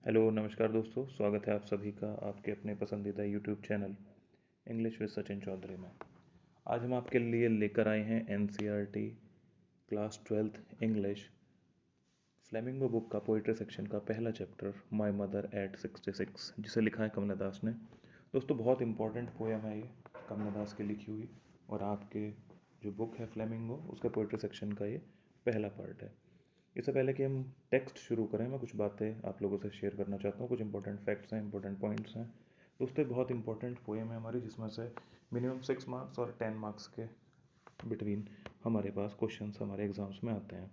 Hello नमस्कार दोस्तों, स्वागत है आप सभी का आपके अपने पसंदीदा YouTube channel English with Sachin Chaudhary में। आज हम आपके लिए लेकर आए हैं NCERT class 12th English Flamingo book का पोइट्री सेक्शन का पहला चैप्टर माय मदर एट 66, जिसे लिखा है कमला दास ने। दोस्तों बहुत इंपॉर्टेंट पोएम है ये, कमला दास की लिखी हुई, और आपके जो बुक है फ्लेमिंगो उसका पोइट्री सेक्शन का ये पहला पार्ट है। इससे पहले कि हम टेक्स्ट शुरू करें, मैं कुछ बातें आप लोगों से शेयर करना चाहता हूँ। कुछ इंपॉर्टेंट फैक्ट्स हैं, इंपॉर्टेंट पॉइंट्स हैं। दोस्तों बहुत इंपॉर्टेंट पोएम है हमारी, जिसमें से मिनिमम 6 मार्क्स और 10 मार्क्स के बिटवीन हमारे पास क्वेश्चंस हमारे एग्जाम्स में आते हैं।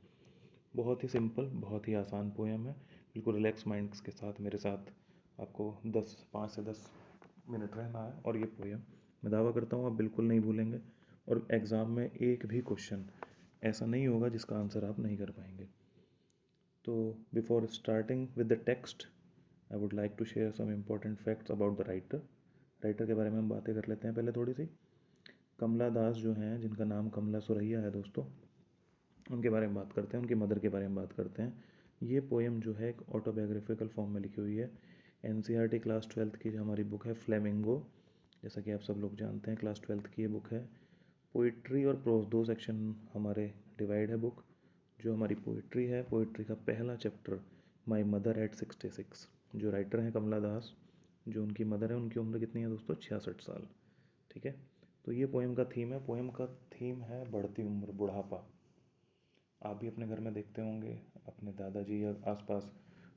बहुत ही सिंपल, बहुत ही आसान पोएम है। बिल्कुल रिलैक्स माइंड्स के साथ मेरे साथ आपको 5 से 10 मिनट रहना है, और ये पोएम मैं दावा करता हूँ आप बिल्कुल नहीं भूलेंगे, और एग्ज़ाम में एक भी क्वेश्चन ऐसा नहीं होगा जिसका आंसर आप नहीं कर पाएंगे। तो before starting with the text I would like to share some important facts about the writer. Writer के बारे में हम बातें कर लेते हैं पहले थोड़ी सी। कमला दास जो हैं, जिनका नाम कमला सुरैया है दोस्तों, उनके बारे में बात करते हैं, उनकी मदर के बारे में बात करते हैं। ये पोएम जो है एक ऑटोबायोग्राफिकल फॉर्म में लिखी हुई है। एनसीईआरटी क्लास 12th की जो हमारी बुक है फ्लेमिंगो, जैसा कि आप सब लोग जानते हैं क्लास 12th की ये बुक है। पोइट्री और प्रोज दो सेक्शन हमारे डिवाइड है बुक। जो हमारी पोइट्री है, पोइट्री का पहला चैप्टर माय मदर एट 66, जो राइटर हैं कमला दास, जो उनकी मदर है उनकी उम्र कितनी है दोस्तों, 66 साल। ठीक है, तो ये पोएम का थीम है। पोएम का थीम है बढ़ती उम्र, बुढ़ापा। आप भी अपने घर में देखते होंगे, अपने दादाजी या आसपास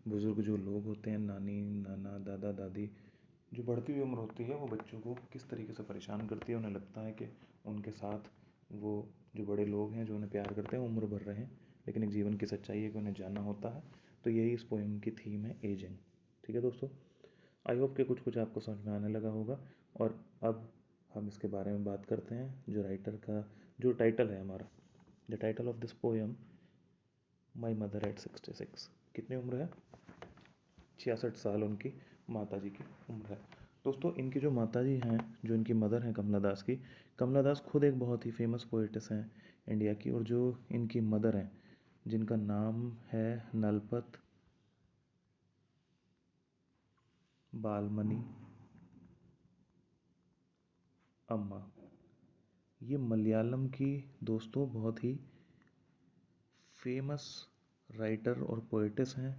बुज़ुर्ग जो लोग होते हैं, नानी नाना दादा दादी, जो बढ़ती हुई उम्र होती है वो बच्चों को किस तरीके से परेशान करती है। उन्हें लगता है कि उनके साथ वो जो बड़े लोग हैं जो उन्हें प्यार करते हैं उम्र भर रहे हैं, लेकिन एक जीवन की सच्चाई है कि उन्हें जाना होता है। तो यही इस पोएम की थीम है, एजिंग। ठीक है दोस्तों, आई होप कि कुछ कुछ आपको समझ में आने लगा होगा। और अब हम इसके बारे में बात करते हैं। जो राइटर का जो टाइटल है हमारा, the title of this poem my mother at 66, कितनी उम्र है, 66 साल उनकी माता जी की उम्र है। दोस्तों इनकी जो माता जी हैं, जो इनकी मदर हैं कमला दास की, कमला दास खुद एक बहुत ही फेमस पोइटेस हैं इंडिया की, और जो इनकी मदर हैं जिनका नाम है नलपत बालमणि अम्मा। ये मलयालम की दोस्तों बहुत ही फेमस राइटर और पोइटेस हैं,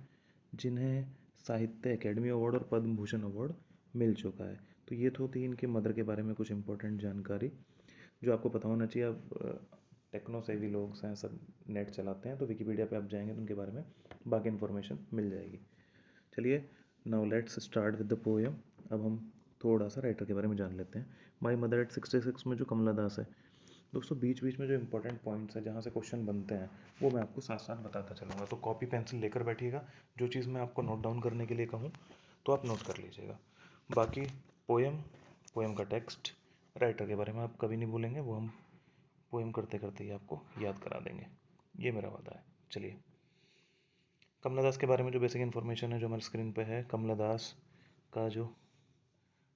जिन्हें साहित्य अकेडमी अवार्ड और पद्म भूषण अवार्ड मिल चुका है। तो ये तो थी इनके मदर के बारे में कुछ इंपॉर्टेंट जानकारी जो आपको पता होना चाहिए। अब टेक्नो सेवी लोग हैं, सब नेट चलाते हैं, तो विकीपीडिया पे आप जाएंगे तो उनके बारे में बाकी इन्फॉर्मेशन मिल जाएगी। चलिए, now let's start with the poem. अब हम थोड़ा सा राइटर के बारे में जान लेते हैं। माई मदर एट 66 में जो कमला दास है दोस्तों, बीच बीच में जो इंपॉर्टेंट पॉइंट्स है जहाँ से क्वेश्चन बनते हैं वो मैं आपको साथ साथ बताता चलूँगा। तो कॉपी पेंसिल लेकर बैठिएगा, जो चीज़ मैं आपको नोट डाउन करने के लिए कहूँ तो आप नोट कर लीजिएगा। बाकी पोएम, पोएम का टेक्स्ट, राइटर के बारे में आप कभी नहीं भूलेंगे, वो हम पोएम करते करते ही आपको याद करा देंगे, ये मेरा वादा है। चलिए, कमला दास के बारे में जो बेसिक इन्फॉर्मेशन है जो हमारे स्क्रीन पे है। कमला दास का जो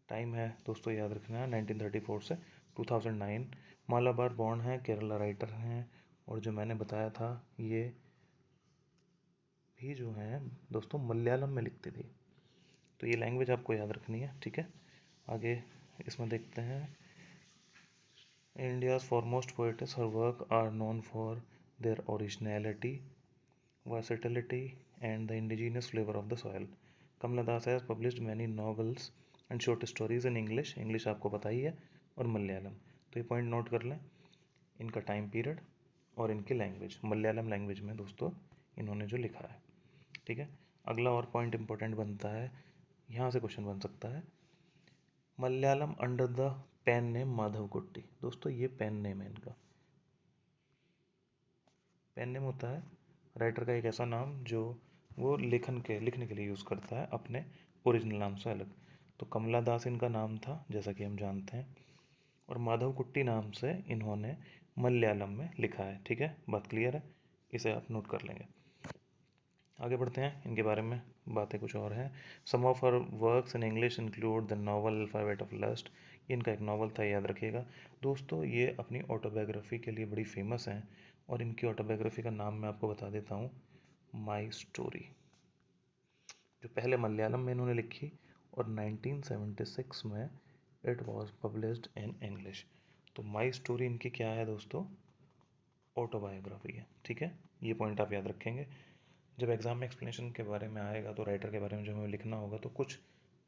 टाइम है दोस्तों याद रखना है, 1934 से 2009। मालाबार बॉर्न है, केरला राइटर हैं, और जो मैंने बताया था ये भी जो है दोस्तों मलयालम में लिखती थी। तो ये लैंग्वेज आपको याद रखनी है, ठीक है। आगे इसमें देखते हैं। India's foremost poets, her work are known for their originality, versatility and the indigenous flavor of the soil. Kamala Das has published many novels and short stories in English, English आपको पता ही है, और मलयालम। तो ये पॉइंट नोट कर लें, इनका time period और इनकी लैंग्वेज, मलयालम लैंग्वेज में दोस्तों इन्होंने जो लिखा है। ठीक है, अगला और पॉइंट इंपॉर्टेंट बनता है, यहाँ से क्वेश्चन बन सकता है। Malayalam under the pen name Madhav Kutty. दोस्तों ये पेन नेम है इनका। पेन नेम होता है राइटर का एक ऐसा नाम जो वो लिखने के लिए यूज़ करता है अपने ओरिजिनल नाम से अलग। तो कमला दास इनका नाम था जैसा कि हम जानते हैं, और माधव कुट्टी नाम से इन्होंने मलयालम में लिखा है। ठीक है, बात क्लियर है, इसे आप नोट कर लेंगे। आगे बढ़ते हैं, इनके बारे में बातें कुछ और हैं। Some of her works in English include the novel alphabet of lust. इनका एक नॉवल था, याद रखिएगा दोस्तों। ये अपनी ऑटोबायोग्राफी के लिए बड़ी फेमस हैं, और इनकी ऑटोबायोग्राफी का नाम मैं आपको बता देता हूँ, माई स्टोरी। जो पहले मलयालम में इन्होंने लिखी, और 1976 में it was published in English. तो माई स्टोरी इनकी क्या है दोस्तों? ऑटोबायोग्राफी है। ठीक है, ये पॉइंट आप याद रखेंगे। जब एग्जाम में एक्सप्लेनेशन के बारे में आएगा तो राइटर के बारे में जो हमें लिखना होगा, तो कुछ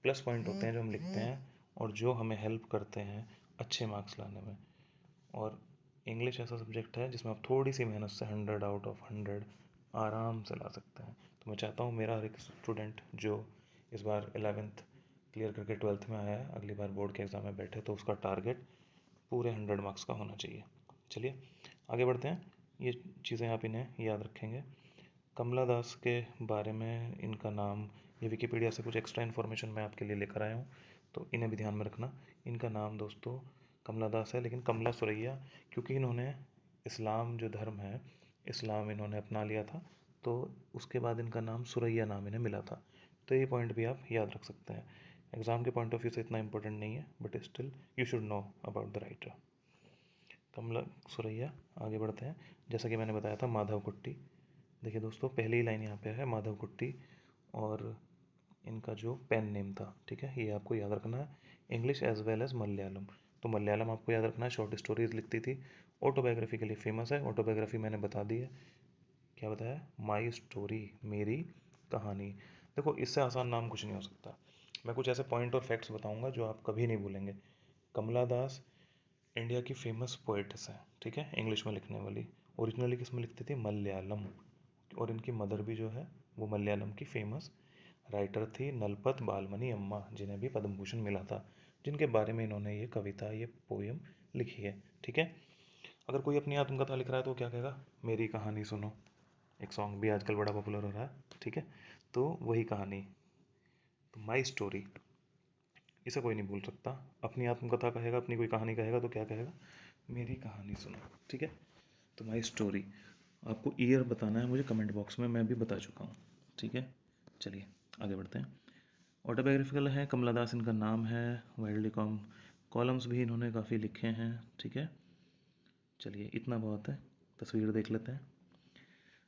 प्लस पॉइंट होते हैं जो हम लिखते हैं और जो हमें हेल्प करते हैं अच्छे मार्क्स लाने में। और इंग्लिश ऐसा सब्जेक्ट है जिसमें आप थोड़ी सी मेहनत से 100 आउट ऑफ 100 आराम से ला सकते हैं। तो मैं चाहता हूँ मेरा हर एक स्टूडेंट जो इस बार 11th क्लियर करके 12th में आया है, अगली बार बोर्ड के एग्ज़ाम में बैठे तो उसका टारगेट पूरे 100 मार्क्स का होना चाहिए। चलिए आगे बढ़ते हैं। ये चीज़ें आप इन्हें याद रखेंगे। कमला दास के बारे में इनका नाम, ये विकिपीडिया से कुछ एक्स्ट्रा इन्फॉर्मेशन मैं आपके लिए लेकर आया हूँ, तो इन्हें भी ध्यान में रखना। इनका नाम दोस्तों कमला दास है, लेकिन कमला सुरैया, क्योंकि इन्होंने इस्लाम जो धर्म है, इस्लाम इन्होंने अपना लिया था, तो उसके बाद इनका नाम सुरैया नाम इन्हें मिला था। तो ये पॉइंट भी आप याद रख सकते हैं। एग्ज़ाम के पॉइंट ऑफ व्यू से इतना इंपॉर्टेंट नहीं है, but still you should know about the writer Kamala Suraiya. आगे बढ़ते हैं। जैसा कि मैंने बताया था माधव कुट्टी, देखिए दोस्तों पहली ही लाइन यहाँ पे है माधव कुट्टी, और इनका जो पेन नेम था, ठीक है, ये आपको याद रखना है। English as well as Malayalam, तो मलयालम आपको याद रखना है, शॉर्ट स्टोरीज लिखती थी। ऑटोबायोग्राफी के लिए फेमस है, ऑटोबायोग्राफी मैंने बता दी है, क्या बताया? माई स्टोरी, मेरी कहानी। देखो इससे आसान नाम कुछ नहीं हो सकता। मैं कुछ ऐसे पॉइंट और फैक्ट्स बताऊंगा जो आप कभी नहीं भूलेंगे। कमला दास इंडिया की फेमस पोएट्स हैं, ठीक है, इंग्लिश में लिखने वाली। ओरिजिनली किस में लिखती थी? मलयालम। और इनकी मदर भी जो है वो मलयालम की फेमस राइटर थी, नलपत बालमणि अम्मा, जिन्हें भी पद्म भूषण मिला था, जिनके बारे में इन्होंने ये कविता, ये पोएम लिखी है। ठीक है, अगर कोई अपनी आत्मकथा लिख रहा है तो क्या कहेगा? मेरी कहानी सुनो। एक सॉन्ग भी आजकल बड़ा पॉपुलर हो रहा है, ठीक है, तो वही कहानी, तो माई स्टोरी, इसे कोई नहीं भूल सकता। अपनी आत्मकथा कहेगा, अपनी कोई कहानी कहेगा तो क्या कहेगा? मेरी कहानी सुनो। ठीक है, तो माई स्टोरी। आपको ईयर बताना है मुझे कमेंट बॉक्स में, मैं भी बता चुका हूँ। ठीक है, चलिए आगे बढ़ते हैं। ऑटोबायोग्राफिकल है, कमला दास इनका नाम है, वाइल्डली कॉलम्स भी इन्होंने काफ़ी लिखे हैं। ठीक है, चलिए इतना बहुत है। तस्वीर देख लेते हैं।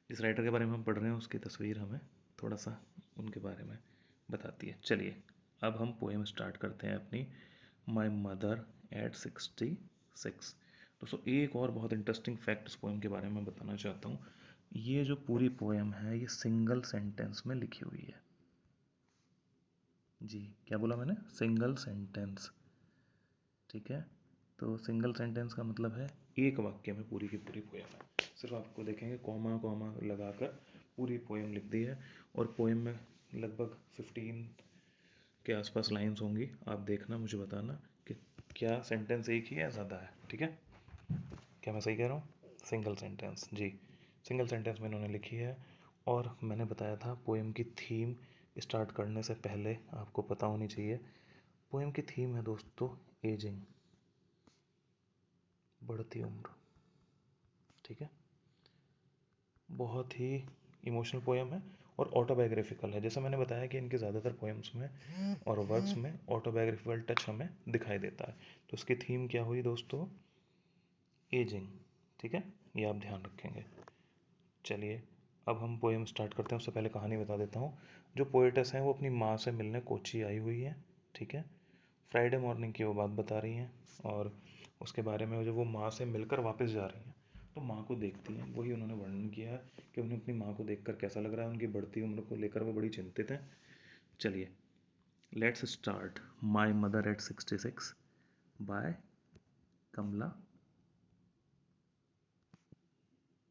जिस राइटर के बारे में हम पढ़ रहे हैं उसकी तस्वीर हमें थोड़ा सा उनके बारे में बताती है। चलिए अब हम पोएम स्टार्ट करते हैं अपनी, माई मदर एट 66। दोस्तों एक और बहुत इंटरेस्टिंग फैक्ट इस पोएम के बारे में बताना चाहता हूँ। ये जो पूरी पोएम है ये सिंगल सेंटेंस में लिखी हुई है। जी, क्या बोला मैंने? Single sentence. ठीक है, तो सिंगल सेंटेंस का मतलब है एक वाक्य में पूरी की पूरी पोएम है। सिर्फ आपको देखेंगे कॉमा कॉमा लगाकर पूरी पोएम लिख दी है, और पोएम में लगभग 15 के आसपास लाइंस होंगी। आप देखना, मुझे बताना कि क्या सेंटेंस एक ही है, ज़्यादा है। ठीक है, क्या मैं सही कह रहा हूँ? सिंगल सेंटेंस, जी, सिंगल सेंटेंस में इन्होंने लिखी है। और मैंने बताया था पोएम की थीम स्टार्ट करने से पहले आपको पता होनी चाहिए। पोएम की थीम है दोस्तों एजिंग, बढ़ती उम्र। ठीक है, बहुत ही इमोशनल पोएम है और ऑटोबायोग्राफिकल है। जैसा मैंने बताया कि इनके ज़्यादातर पोएम्स में और वर्क्स में ऑटोबायोग्राफिकल टच हमें दिखाई देता है। तो उसकी थीम क्या हुई दोस्तों? एजिंग। ठीक है, ये आप ध्यान रखेंगे। चलिए अब हम पोएम स्टार्ट करते हैं, उससे पहले कहानी बता देता हूँ। जो पोएटस हैं वो अपनी माँ से मिलने कोची आई हुई है। ठीक है, फ्राइडे मॉर्निंग की वो बात बता रही हैं, और उसके बारे में जब वो माँ से मिलकर वापस जा रही हैं तो माँ को देखती हैं, वही उन्होंने वर्णन किया है कि उन्हें अपनी माँ को देखकर कैसा लग रहा है। उनकी बढ़ती उम्र को लेकर वो बड़ी चिंतित हैं। चलिए let's start. My mother at 66 by Kamala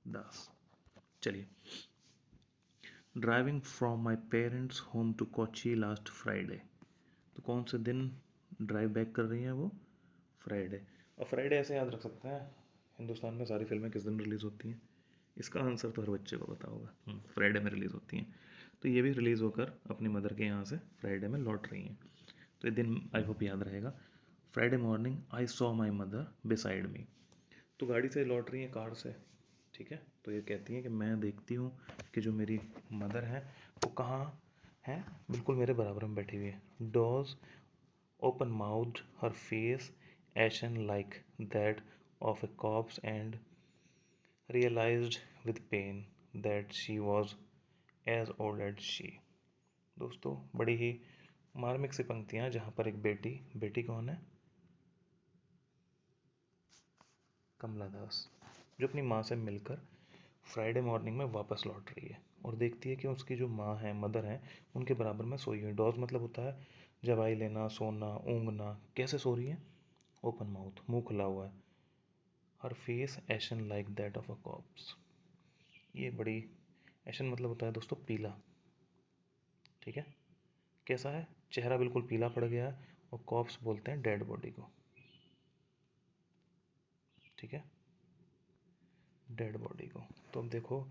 Das. चलिए, driving from my parents home to Kochi last Friday. तो कौन से दिन ड्राइव बैक कर रही हैं वो? फ्राइडे। और फ्राइडे ऐसे याद रख सकते हैं, हिंदुस्तान में सारी फिल्में किस दिन रिलीज़ होती हैं? इसका आंसर तो हर बच्चे को पता होगा, फ्राइडे में रिलीज़ होती हैं। तो ये भी रिलीज़ होकर अपनी मदर के यहाँ से फ्राइडे में लौट रही हैं। तो ये दिन आई होप याद रहेगा। Friday morning I saw my mother beside me. तो गाड़ी से लौट रही हैं, कार से। ठीक है, तो ये कहती हैं कि मैं देखती हूँ कि जो मेरी मदर है वो कहाँ है, बिल्कुल मेरे बराबर में बैठी हुई है। Doze open mouthed, her face ashen like that of a corpse, and realized with pain that she was as old as she. दोस्तों बड़ी ही मार्मिक सी पंक्तियां, जहाँ पर एक बेटी कौन है? कमला दास, जो अपनी माँ से मिलकर फ्राइडे मॉर्निंग में वापस लौट रही है और देखती है कि उसकी जो माँ है, मदर है, उनके बराबर में सोई हुई। डॉज मतलब होता है जवाई लेना, सोना, ऊँघना। कैसे सो रही है? ओपन माउथ, मुंह खुला हुआ है। Her face ashen like that of a corpse. ये बड़ी, एशन मतलब होता है दोस्तों पीला, ठीक है? कैसा है? चेहरा बिल्कुल पीला पड़ गया है। और कॉप्स बोलते हैं डेड बॉडी को, ठीक है? डेड बॉडी को। तो अब देखो,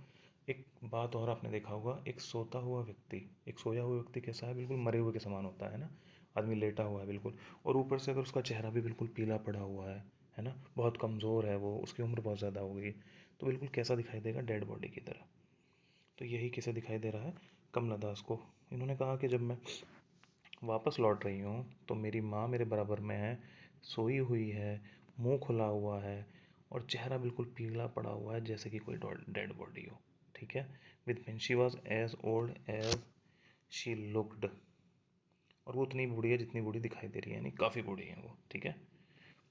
एक बात और आपने देखा होगा, एक सोता हुआ व्यक्ति, एक सोया हुआ व्यक्ति कैसा है? बिल्कुल मरे हुए के समान होता है ना? आदमी लेटा हुआ है बिल्कुल, और ऊपर से अगर उसका चेहरा भी बिल्कुल पीला पड़ा हुआ है ना? बहुत कमज़ोर है वो, उसकी उम्र बहुत ज़्यादा हो गई, तो बिल्कुल कैसा दिखाई देगा? डेड बॉडी की तरह। तो यही किसे दिखाई दे रहा है? कमला दास को। इन्होंने कहा कि जब मैं वापस लौट रही हूँ तो मेरी माँ मेरे बराबर में है, सोई हुई है, मुंह खुला हुआ है और चेहरा बिल्कुल पीला पड़ा हुआ है, जैसे कि कोई डेड बॉडी हो, ठीक है? With mean she was as old as she looked. और वो उतनी बूढ़ी है जितनी बूढ़ी दिखाई दे रही है, यानी काफ़ी बूढ़ी है वो, ठीक है?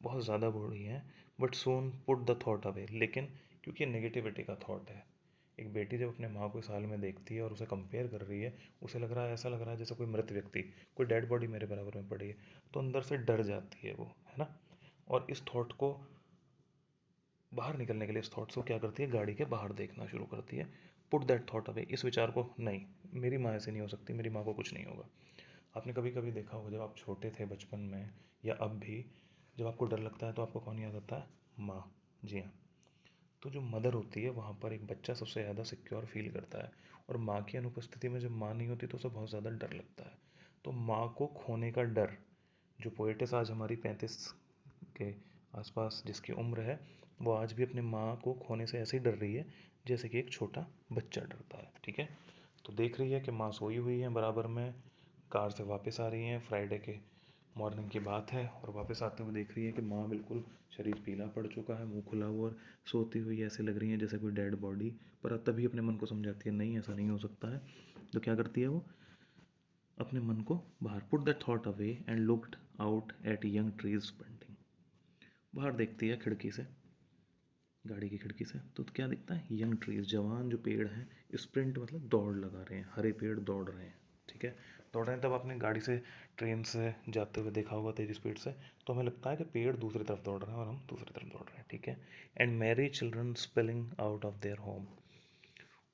बहुत ज़्यादा बूढ़ी है। But Son put the thought away, लेकिन क्योंकि नेगेटिविटी का थॉट है, एक बेटी जब अपने माँ को इस हाल में देखती है और उसे कंपेयर कर रही है, उसे लग रहा है, ऐसा लग रहा है जैसे कोई मृत व्यक्ति, कोई डेड बॉडी मेरे बराबर में पड़ी है, तो अंदर से डर जाती है वो, है ना? और इस थॉट को बाहर निकलने के लिए, इस थॉट को क्या करती है? गाड़ी के बाहर देखना शुरू करती है। पुट दैट थॉट अवे, इस विचार को, नहीं, मेरी माँ ऐसे नहीं हो सकती, मेरी माँ को कुछ नहीं होगा। आपने कभी कभी देखा होगा, जब आप छोटे थे बचपन में या अब भी, जब आपको डर लगता है तो आपको कौन याद आता है? माँ। जी हाँ। तो जो मदर होती है, वहाँ पर एक बच्चा सबसे ज़्यादा सिक्योर फील करता है, और माँ की अनुपस्थिति में जब माँ नहीं होती तो उसे बहुत ज़्यादा डर लगता है। तो माँ को खोने का डर, जो पोएटिस आज हमारी 35 के आसपास जिसकी उम्र है, वो आज भी अपने माँ को खोने से ऐसे ही डर रही है जैसे कि एक छोटा बच्चा डरता है, ठीक है? तो देख रही है कि माँ सोई हुई है बराबर में, कार से वापस आ रही हैं, फ्राइडे के मॉर्निंग की बात है, और वापस आते हुए देख रही है कि माँ बिल्कुल शरीर पीला पड़ चुका है, मुंह खुला हुआ, और सोती हुई ऐसे लग रही है जैसे कोई डेड बॉडी। पर तभी अपने मन को समझाती है, नहीं, ऐसा नहीं हो सकता है। तो क्या करती है वो? अपने मन को बाहर, put that thought away and looked out at young trees sprinting. बाहर देखती है खिड़की से, गाड़ी की खिड़की से, तो क्या दिखता है? यंग ट्रीज, जवान जो पेड़ हैं, स्प्रिंट मतलब दौड़ लगा रहे हैं, हरे पेड़ दौड़ रहे हैं, ठीक है? दौड़ रहे हैं। तब आपने गाड़ी से, ट्रेन से जाते हुए देखा होगा तेज स्पीड से, तो हमें लगता है कि पेड़ दूसरी तरफ दौड़ रहे हैं और हम दूसरी तरफ दौड़ रहे हैं, ठीक है? And Mary children spelling out of their home.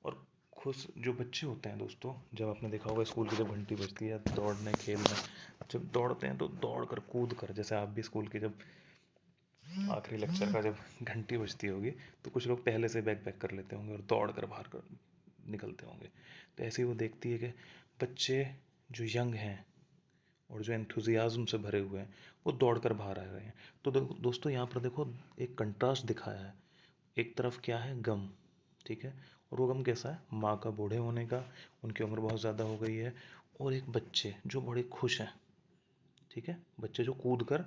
और खुश जो बच्चे होते हैं दोस्तों, जब आपने देखा होगा स्कूल की जब घंटी बजती है, दौड़ने खेलने, जब दौड़ते हैं तो दौड़ कर कूद कर, जैसे आप भी स्कूल की जब आखिरी लेक्चर का जब घंटी बजती होगी, तो कुछ लोग पहले से बैग पैक कर लेते होंगे और दौड़ कर बाहर कर निकलते होंगे। तो ऐसे ही वो देखती है कि बच्चे जो यंग हैं और जो एंथुजियाज्म से भरे हुए हैं, वो दौड़ कर बाहर आ रहे हैं। तो दोस्तों यहाँ पर देखो, एक कंट्रास्ट दिखाया है। एक तरफ क्या है? गम, ठीक है? और वो गम कैसा है? माँ का बूढ़े होने का, उनकी उम्र बहुत ज़्यादा हो गई है, और एक बच्चे जो बड़े खुश हैं, ठीक है? बच्चे जो कूद कर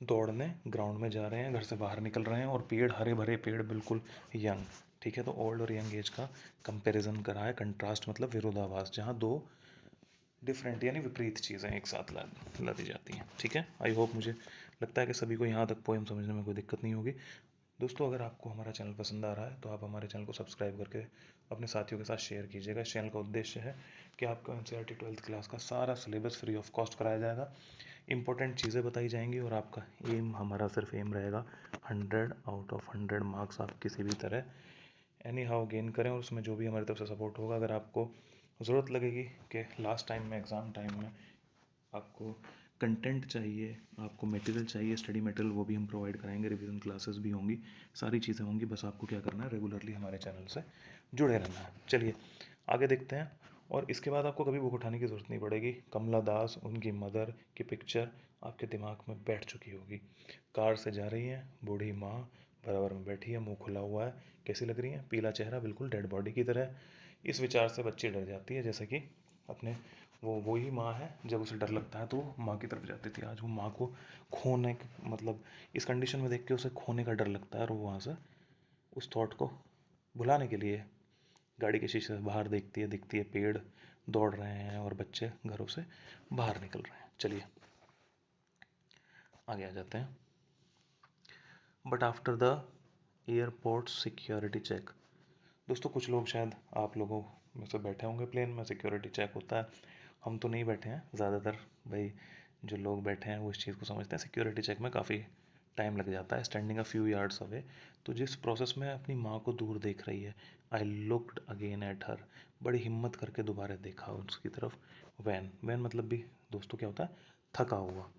दौड़ने ग्राउंड में जा रहे हैं, घर से बाहर निकल रहे हैं, और पेड़ हरे भरे पेड़, बिल्कुल यंग, ठीक है? तो ओल्ड और यंग एज का कंपैरिजन करा है। कंट्रास्ट मतलब विरोधाभास, जहाँ दो डिफरेंट यानी विपरीत चीज़ें एक साथ ला दी जाती हैं, ठीक है? आई होप, मुझे लगता है कि सभी को यहाँ तक पोएम समझने में कोई दिक्कत नहीं होगी। दोस्तों, अगर आपको हमारा चैनल पसंद आ रहा है तो आप हमारे चैनल को सब्सक्राइब करके अपने साथियों के साथ शेयर कीजिएगा। इस चैनल का उद्देश्य है कि आपको एनसीईआरटी 12th क्लास का सारा सिलेबस फ्री ऑफ कॉस्ट कराया जाएगा, इंपॉर्टेंट चीज़ें बताई जाएंगी, और आपका एम, हमारा सिर्फ एम रहेगा 100 आउट ऑफ 100 मार्क्स आप किसी भी तरह एनी हाउ गेन करें, और उसमें जो भी हमारी तरफ से सपोर्ट होगा। अगर आपको ज़रूरत लगेगी कि लास्ट टाइम में, एग्ज़ाम टाइम में आपको कंटेंट चाहिए, आपको मटेरियल चाहिए, स्टडी मटेरियल, वो भी हम प्रोवाइड कराएंगे, रिवीजन क्लासेस भी होंगी, सारी चीज़ें होंगी। बस आपको क्या करना है? रेगुलरली हमारे चैनल से जुड़े रहना है। चलिए आगे देखते हैं। और इसके बाद आपको कभी बुक उठाने की ज़रूरत नहीं पड़ेगी। कमला दास, उनकी मदर की पिक्चर आपके दिमाग में बैठ चुकी होगी। कार से जा रही हैं, बूढ़ी माँ बराबर में बैठी है, मुंह खुला हुआ है, कैसी लग रही है? पीला चेहरा, बिल्कुल डेड बॉडी की तरह। इस विचार से बच्ची डर जाती है, जैसे कि अपने, वो ही माँ है, जब उसे डर लगता है तो वो माँ की तरफ जाती थी, आज वो माँ को खोने मतलब इस कंडीशन में देख के उसे खोने का डर लगता है, और वो वहाँ से उस थॉट को भुलाने के लिए गाड़ी के शीशे से बाहर देखती है, दिखती है पेड़ दौड़ रहे हैं और बच्चे घरों से बाहर निकल रहे हैं। चलिए आगे आ जाते हैं। But after the airport security check, दोस्तों कुछ लोग शायद आप लोगों में से बैठे होंगे प्लेन में, सिक्योरिटी चेक होता है। हम तो नहीं बैठे हैं, ज़्यादातर भाई जो लोग बैठे हैं वो इस चीज़ को समझते हैं। सिक्योरिटी चेक में काफ़ी टाइम लग जाता है, standing a few yards away. तो जिस प्रोसेस में अपनी माँ को दूर देख रही है, I looked again at her, बड़ी हिम्मत करके दोबारा देखा उसकी तरफ। वैन, वैन मतलब भी दोस्तों क्या होता है, थका हुआ।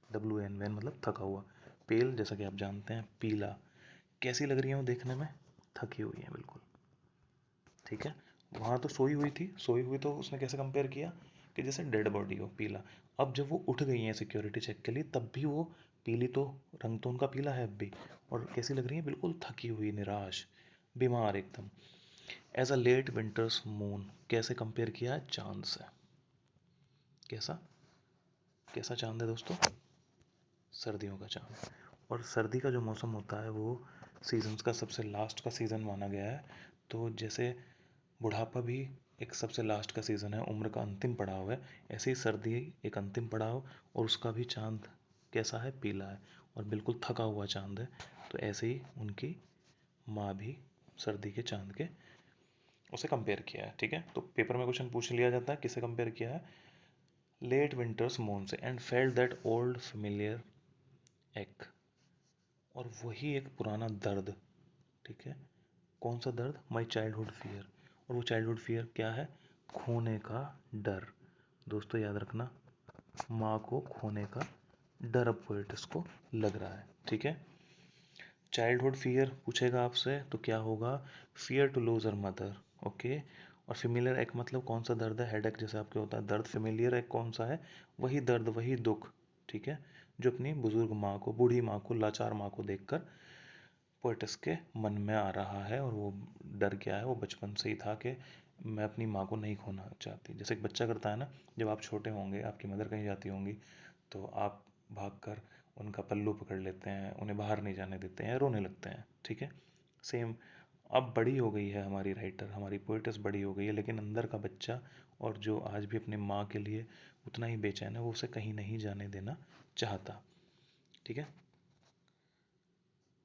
WN, वैन मतलब थका हुआ। पेल, जैसा कि आप जानते हैं, पीला। कैसी लग रही है वो देखने में, थकी हुई है बिल्कुल, ठीक है। वहाँ तो सोई हुई थी, सोई हुई तो उसने कैसे कंपेयर किया कि जैसे डेड बॉडी हो, पीला। अब जब वो उठ गई हैं सिक्योरिटी चेक के लिए, तब भी वो पीली, तो रंग तो उनका पीला है अब भी। और कैसी लग रही है, बिल्कुल थकी हुई, निराश, बीमार एकदम। As a late winter's moon, कैसे कंपेयर किया है, चांद से। कैसा कैसा चांद है दोस्तों, सर्दियों का चांद। और सर्दी का जो मौसम होता है वो सीजन्स का सबसे लास्ट का सीज़न माना गया है। तो जैसे बुढ़ापा भी एक सबसे लास्ट का सीज़न है, उम्र का अंतिम पड़ाव है, ऐसे ही सर्दी एक अंतिम पड़ाव, और उसका भी चांद कैसा है, पीला है और बिल्कुल थका हुआ चांद है। तो ऐसे ही उनकी माँ भी सर्दी के चांद के उसे कंपेयर किया है, ठीक है। तो पेपर में क्वेश्चन पूछ लिया जाता है किससे कंपेयर किया है, लेट विंटर्स मून से, and felt that old familiar एक, और वही एक पुराना दर्द, ठीक है। कौन सा दर्द, माई चाइल्डहुड फियर। और वो चाइल्डहुड फियर क्या है, खोने का डर। दोस्तों याद रखना, माँ को खोने का डर अब पोएटिस को लग रहा है, ठीक है। चाइल्डहुड फियर पूछेगा आपसे तो क्या होगा, fear to lose her mother, okay. और फेमिलियर एक मतलब कौन सा दर्द है, हेडेक जैसे आपके होता है दर्द। फेमिलियर एक कौन सा है, वही दर्द, वही दुख, ठीक है, जो अपनी बुजुर्ग माँ को, बूढ़ी माँ को, लाचार माँ को देखकर पोएटिस के मन में आ रहा है। और वो डर क्या है, वो बचपन से ही था कि मैं अपनी माँ को नहीं खोना चाहती। जैसे एक बच्चा करता है ना, जब आप छोटे होंगे, आपकी मदर कहीं जाती होंगी, तो आप भागकर उनका पल्लू पकड़ लेते हैं, उन्हें बाहर नहीं जाने देते हैं, रोने लगते हैं, ठीक है। सेम, अब बड़ी हो गई है हमारी राइटर, हमारी पोएटिस बड़ी हो गई है, लेकिन अंदर का बच्चा, और जो आज भी अपनी माँ के लिए उतना ही बेचैन है, वो उसे कहीं नहीं जाने देना चाहता, ठीक है।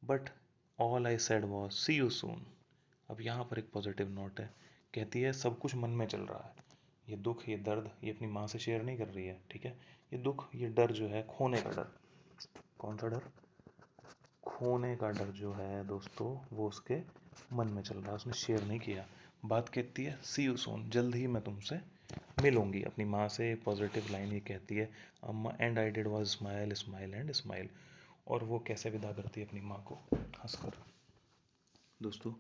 But all I said was see you soon. अब यहाँ पर एक पॉजिटिव नोट है, कहती है सब कुछ मन में चल रहा है, ये दुख, ये दर्द, ये अपनी माँ से शेयर नहीं कर रही है, ठीक है। ये दुख, ये डर जो है, खोने का डर। कौन सा डर, खोने का डर जो है दोस्तों, वो उसके मन में चल रहा है, उसने शेयर नहीं किया। बात कहती है सी यू सून, जल्द ही मैं तुमसे मिलूंगी। अपनी माँ से पॉजिटिव लाइन ये कहती है, अम्मा and I did was smile smile and smile. और वो कैसे विदा करती है अपनी माँ को, हंसकर। दोस्तों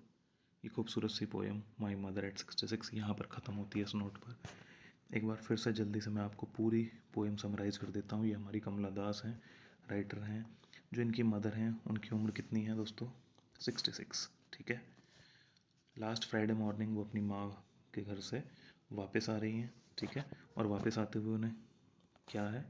ये खूबसूरत सी पोएम माई मदर एट 66 यहाँ पर ख़त्म होती है इस नोट पर। एक बार फिर से जल्दी से मैं आपको पूरी पोएम समराइज़ कर देता हूँ। ये हमारी कमला दास हैं, राइटर हैं। जो इनकी मदर हैं उनकी उम्र कितनी है दोस्तों, 66, ठीक है। लास्ट फ्राइडे मॉर्निंग वो अपनी माँ के घर से वापस आ रही हैं, ठीक है। और वापस आते हुए उन्हें क्या है,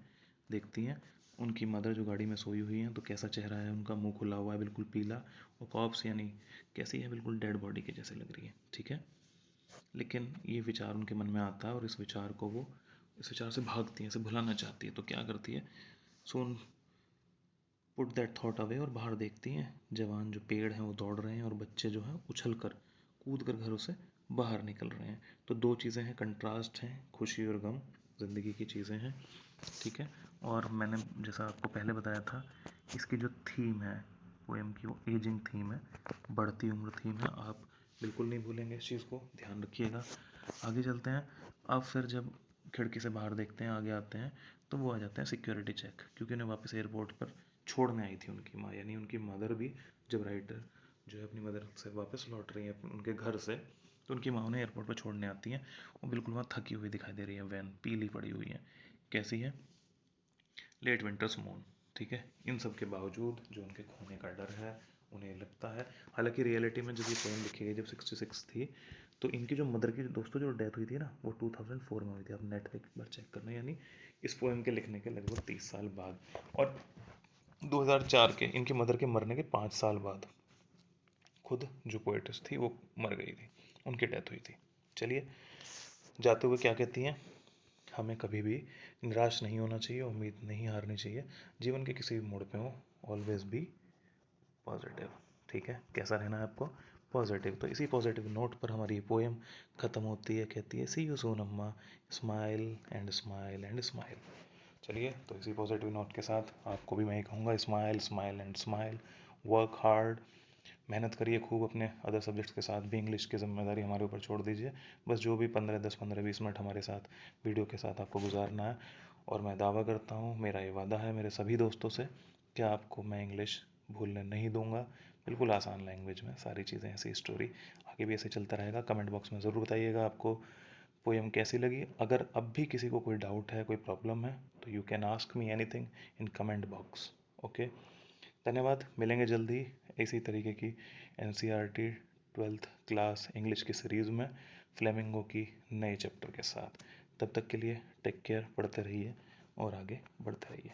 देखती हैं उनकी मदर जो गाड़ी में सोई हुई हैं। तो कैसा चेहरा है उनका, मुंह खुला हुआ है, बिल्कुल पीला, और कॉप्स यानी कैसी है, बिल्कुल डेड बॉडी के जैसे लग रही है, ठीक है। लेकिन ये विचार उनके मन में आता है और इस विचार को वो, इस विचार से भागती है, इसे भुलाना चाहती है। तो क्या करती है, सोन पुट दैट थॉट अवे, और बाहर देखती हैं जवान जो पेड़ हैं वो दौड़ रहे हैं, और बच्चे जो हैं उछल कर, कूद कर घरों से बाहर निकल रहे हैं। तो दो चीज़ें हैं, कंट्रास्ट हैं, खुशी और गम, ज़िंदगी की चीज़ें हैं, ठीक है। और मैंने जैसा आपको पहले बताया था, इसकी जो थीम है पोएम की, वो एजिंग थीम है, बढ़ती उम्र थीम है। आप बिल्कुल नहीं भूलेंगे इस चीज़ को, ध्यान रखिएगा। आगे चलते हैं। अब फिर जब खिड़की से बाहर देखते हैं, आगे आते हैं, तो वो आ जाते हैं सिक्योरिटी चेक, क्योंकि उन्हें वापस एयरपोर्ट पर छोड़ने आई थी उनकी माँ, यानी उनकी मदर भी, जब राइटर जो है अपनी मदर से वापस लौट रही है उनके घर से, तो उनकी माँ उन्हें एयरपोर्ट पर छोड़ने आती हैं। वो बिल्कुल वहाँ थकी हुई दिखाई दे रही है, वैन पीली पड़ी हुई है, कैसी है, लेट विंटर्स मून, ठीक है। इन सब के बावजूद जो उनके खोने का डर है, उन्हें लगता है, हालांकि रियलिटी में जब ये पोएम लिखी गई, जब 66 थी, तो इनकी जो मदर की दोस्तों जो डेथ हुई थी ना, वो 2004 में हुई थी। आप नेट पे एक बार चेक करना, यानी इस पोएम के लिखने के लगभग 30 साल बाद। और 2004 के इनकी मदर के मरने के 5 साल बाद खुद जो पोएटिस थी वो मर गई थी, उनकी डेथ हुई थी। चलिए जाते हुए क्या कहती हैं, हमें कभी भी निराश नहीं होना चाहिए, उम्मीद नहीं हारनी चाहिए, जीवन के किसी भी मोड़ पे हो, ऑलवेज बी पॉजिटिव। ठीक है, कैसा रहना है आपको, पॉजिटिव। तो इसी पॉजिटिव नोट पर हमारी पोएम ख़त्म होती है, कहती है सी यू सून अम्मा, smile and smile and smile. चलिए, तो इसी पॉजिटिव नोट के साथ आपको भी मैं ही कहूँगा, smile smile and smile, work hard, मेहनत करिए खूब, अपने अदर सब्जेक्ट्स के साथ भी इंग्लिश की जिम्मेदारी हमारे ऊपर छोड़ दीजिए, बस जो भी 15-10-15-20 मिनट हमारे साथ वीडियो के साथ आपको गुजारना है। और मैं दावा करता हूँ, मेरा ये वादा है मेरे सभी दोस्तों से, कि आपको मैं इंग्लिश भूलने नहीं दूंगा, बिल्कुल आसान लैंग्वेज में सारी चीज़ें, ऐसी स्टोरी आगे भी ऐसे चलता रहेगा। कमेंट बॉक्स में ज़रूर बताइएगा आपको पोएम कैसी लगी। अगर अब भी किसी को कोई डाउट है, कोई प्रॉब्लम है, तो you can ask me anything in comment box. Okay, धन्यवाद, मिलेंगे जल्दी इसी तरीके की NCERT 12th क्लास इंग्लिश की सीरीज़ में फ्लेमिंगो की नए चैप्टर के साथ। तब तक के लिए टेक केयर, पढ़ते रहिए और आगे बढ़ते रहिए।